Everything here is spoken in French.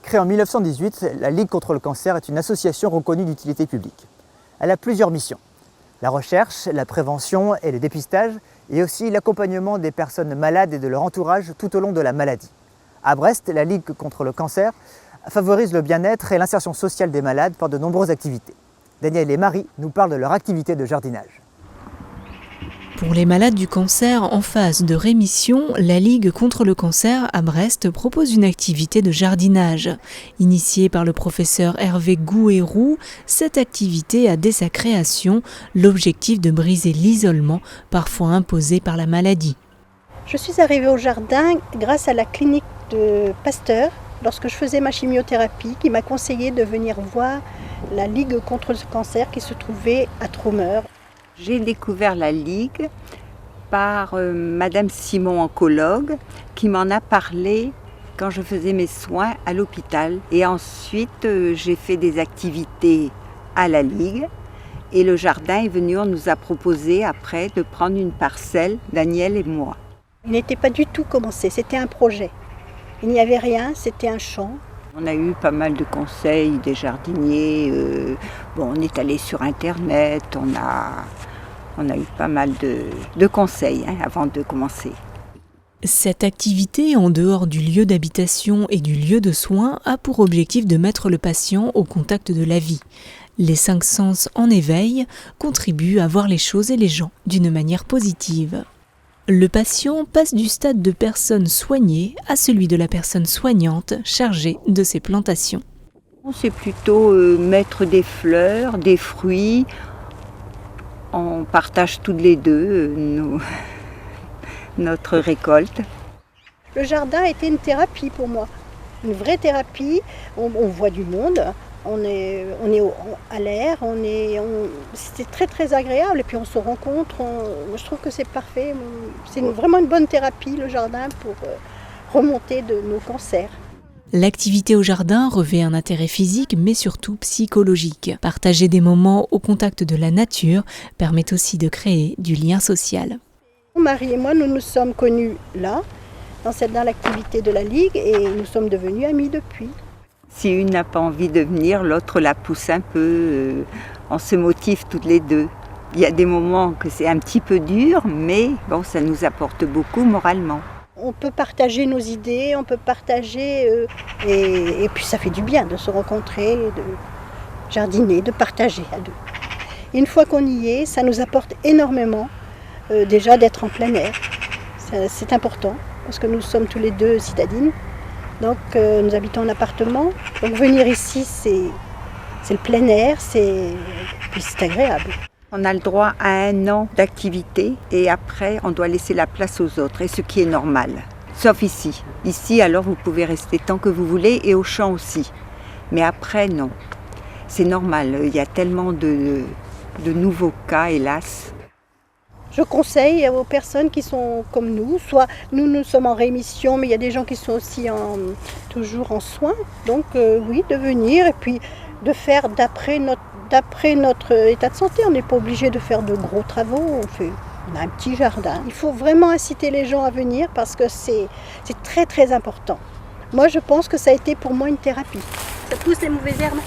Créée en 1918, la Ligue contre le cancer est une association reconnue d'utilité publique. Elle a plusieurs missions. La recherche, la prévention et le dépistage, et aussi l'accompagnement des personnes malades et de leur entourage tout au long de la maladie. À Brest, la Ligue contre le cancer favorise le bien-être et l'insertion sociale des malades par de nombreuses activités. Daniel et Marie nous parlent de leur activité de jardinage. Pour les malades du cancer en phase de rémission, la Ligue contre le cancer à Brest propose une activité de jardinage. Initiée par le professeur Hervé Gouérou, cette activité a dès sa création l'objectif de briser l'isolement parfois imposé par la maladie. Je suis arrivée au jardin grâce à la clinique de Pasteur lorsque je faisais ma chimiothérapie qui m'a conseillé de venir voir la Ligue contre le cancer qui se trouvait à Tromeur. J'ai découvert la Ligue par Madame Simon, oncologue, qui m'en a parlé quand je faisais mes soins à l'hôpital. Et ensuite, j'ai fait des activités à la Ligue. Et le jardin est venu, on nous a proposé après de prendre une parcelle, Daniel et moi. Il n'était pas du tout commencé, c'était un projet. Il n'y avait rien, c'était un champ. On a eu pas mal de conseils des jardiniers. On est allé sur Internet, on a eu pas mal de conseils avant de commencer. Cette activité, en dehors du lieu d'habitation et du lieu de soins, a pour objectif de mettre le patient au contact de la vie. Les 5 sens en éveil contribuent à voir les choses et les gens d'une manière positive. Le patient passe du stade de personne soignée à celui de la personne soignante chargée de ses plantations. C'est plutôt mettre des fleurs, des fruits. On partage toutes les deux notre récolte. Le jardin a été une thérapie pour moi, une vraie thérapie. On voit du monde, on est à l'air, c'était très très agréable et puis on se rencontre. Je trouve que c'est parfait. C'est vraiment une bonne thérapie le jardin pour remonter de nos cancers. L'activité au jardin revêt un intérêt physique mais surtout psychologique. Partager des moments au contact de la nature permet aussi de créer du lien social. Mon mari et moi, nous nous sommes connus là, dans l'activité de la Ligue, et nous sommes devenus amis depuis. Si une n'a pas envie de venir, l'autre la pousse un peu. On se motive toutes les deux. Il y a des moments que c'est un petit peu dur, mais bon, ça nous apporte beaucoup moralement. On peut partager nos idées, on peut partager, et puis ça fait du bien de se rencontrer, de jardiner, de partager à deux. Et une fois qu'on y est, ça nous apporte énormément, déjà d'être en plein air. C'est important, parce que nous sommes tous les deux citadines, donc nous habitons en appartement. Donc venir ici, c'est le plein air, puis c'est agréable. On a le droit à 1 an d'activité et après, on doit laisser la place aux autres, et ce qui est normal. Sauf ici. Ici, alors, vous pouvez rester tant que vous voulez et au champ aussi. Mais après, non. C'est normal. Il y a tellement de nouveaux cas, hélas. Je conseille aux personnes qui sont comme nous, soit nous sommes en rémission, mais il y a des gens qui sont aussi toujours en soins. Donc oui, de venir et puis de faire d'après notre état de santé. On n'est pas obligé de faire de gros travaux, on a un petit jardin. Il faut vraiment inciter les gens à venir parce que c'est très très important. Moi je pense que ça a été pour moi une thérapie. Ça pousse les mauvaises herbes.